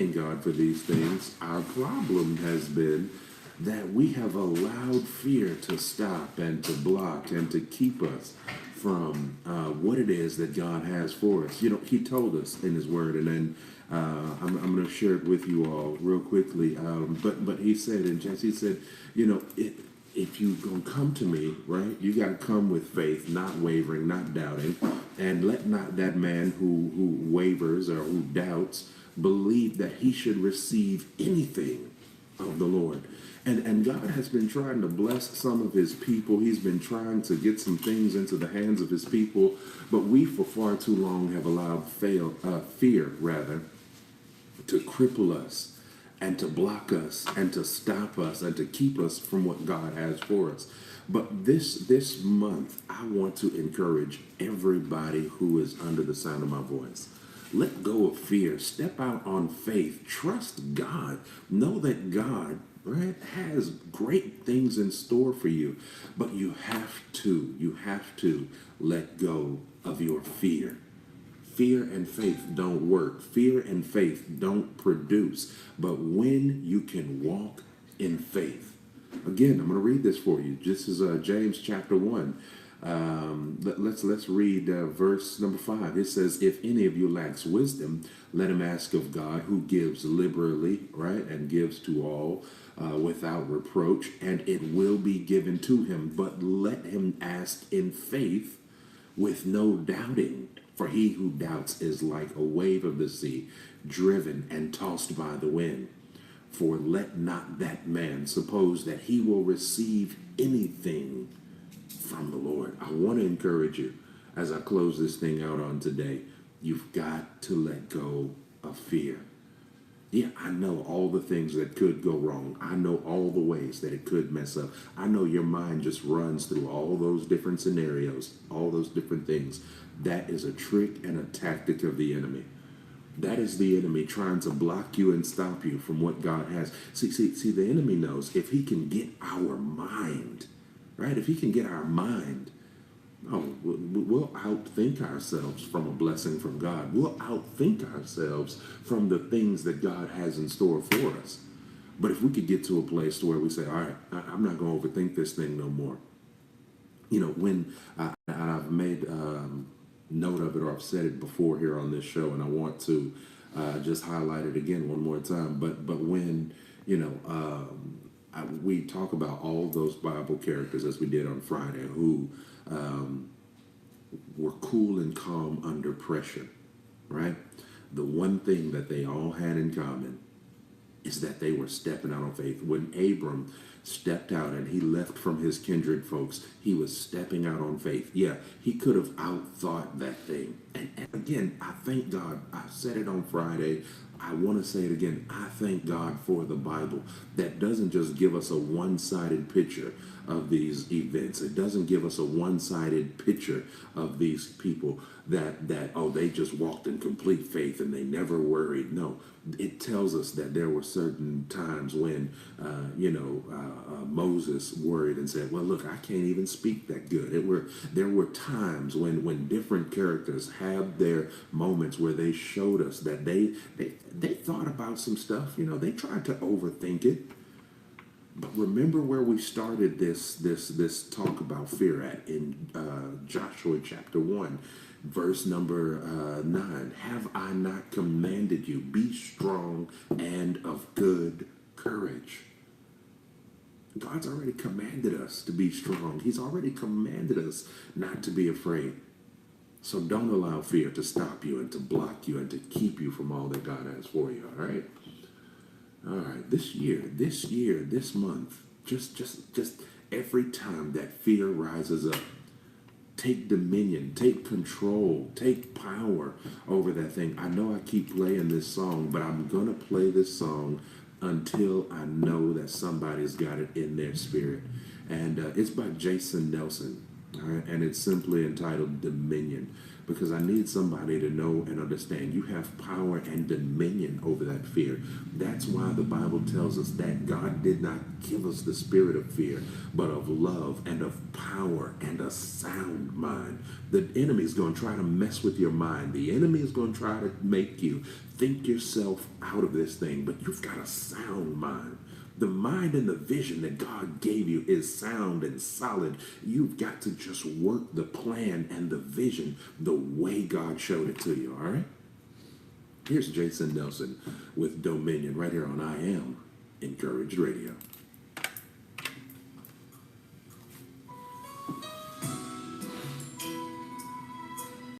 thank God for these things. Our problem has been that we have allowed fear to stop and to block and to keep us from what it is that God has for us. You know, He told us in His Word, and then I'm going to share it with you all real quickly. But He said in James, He said, you know, if you gonna come to me, right, you got to come with faith, not wavering, not doubting, and let not that man who wavers or who doubts believe that he should receive anything of the Lord. And God has been trying to bless some of his people. He's been trying to get some things into the hands of his people, but we for far too long have allowed fear rather to cripple us and to block us and to stop us and to keep us from what God has for us. But this month, I want to encourage everybody who is under the sound of my voice. Let go of fear. Step out on faith. Trust God. Know that God, right, has great things in store for you. But you have to let go of your fear. Fear and faith don't work. Fear and faith don't produce. But when you can walk in faith, again, I'm going to read this for you. This is James chapter 1. Let's read verse number 5. It says, if any of you lacks wisdom, let him ask of God, who gives liberally, right, and gives to all without reproach, and it will be given to him. But let him ask in faith with no doubting. For he who doubts is like a wave of the sea, driven and tossed by the wind. For let not that man suppose that he will receive anything from the Lord. I want to encourage you as I close this thing out on today. You've got to let go of fear. Yeah, I know all the things that could go wrong. I know all the ways that it could mess up. I know your mind just runs through all those different scenarios, all those different things. That is a trick and a tactic of the enemy. That is the enemy trying to block you and stop you from what God has. See, the enemy knows if he can get our mind, right? If he can get our mind, we'll outthink ourselves from a blessing from God. We'll outthink ourselves from the things that God has in store for us. But if we could get to a place where we say, all right, I'm not going to overthink this thing no more. You know, when I've made note of it, or I've said it before here on this show, and I want to just highlight it again one more time. But when, you know, we talk about all those Bible characters as we did on Friday who were cool and calm under pressure, right? The one thing that they all had in common is that they were stepping out on faith. When Abram stepped out and he left from his kindred folks, he was stepping out on faith. Yeah, he could have outthought that thing. And again, I thank God. I said it on Friday. I want to say it again. I thank God for the Bible that doesn't just give us a one-sided picture of these events. It doesn't give us a one-sided picture of these people that they just walked in complete faith and they never worried. No, it tells us that there were certain times when Moses worried and said, well, look, I can't even speak that good. There were times when different characters had their moments where they showed us that they thought about some stuff. You know, they tried to overthink it. But remember where we started this talk about fear at in Joshua chapter 1, verse number 9. Have I not commanded you? Be strong and of good courage. God's already commanded us to be strong. He's already commanded us not to be afraid. So don't allow fear to stop you and to block you and to keep you from all that God has for you, all right? All right, this year, this month, just every time that fear rises up, take dominion, take control, take power over that thing. I know I keep playing this song, but I'm going to play this song until I know that somebody's got it in their spirit. And it's by Jason Nelson, all right? And it's simply entitled Dominion. because I need somebody to know and understand you have power and dominion over that fear. That's why the Bible tells us that God did not give us the spirit of fear, but of love and of power and a sound mind. The enemy is going to try to mess with your mind. The enemy is going to try to make you think yourself out of this thing, but you've got a sound mind. The mind and the vision that God gave you is sound and solid. You've got to just work the plan and the vision the way God showed it to you, all right? Here's Jason Nelson with Dominion right here on I Am Encouraged Radio.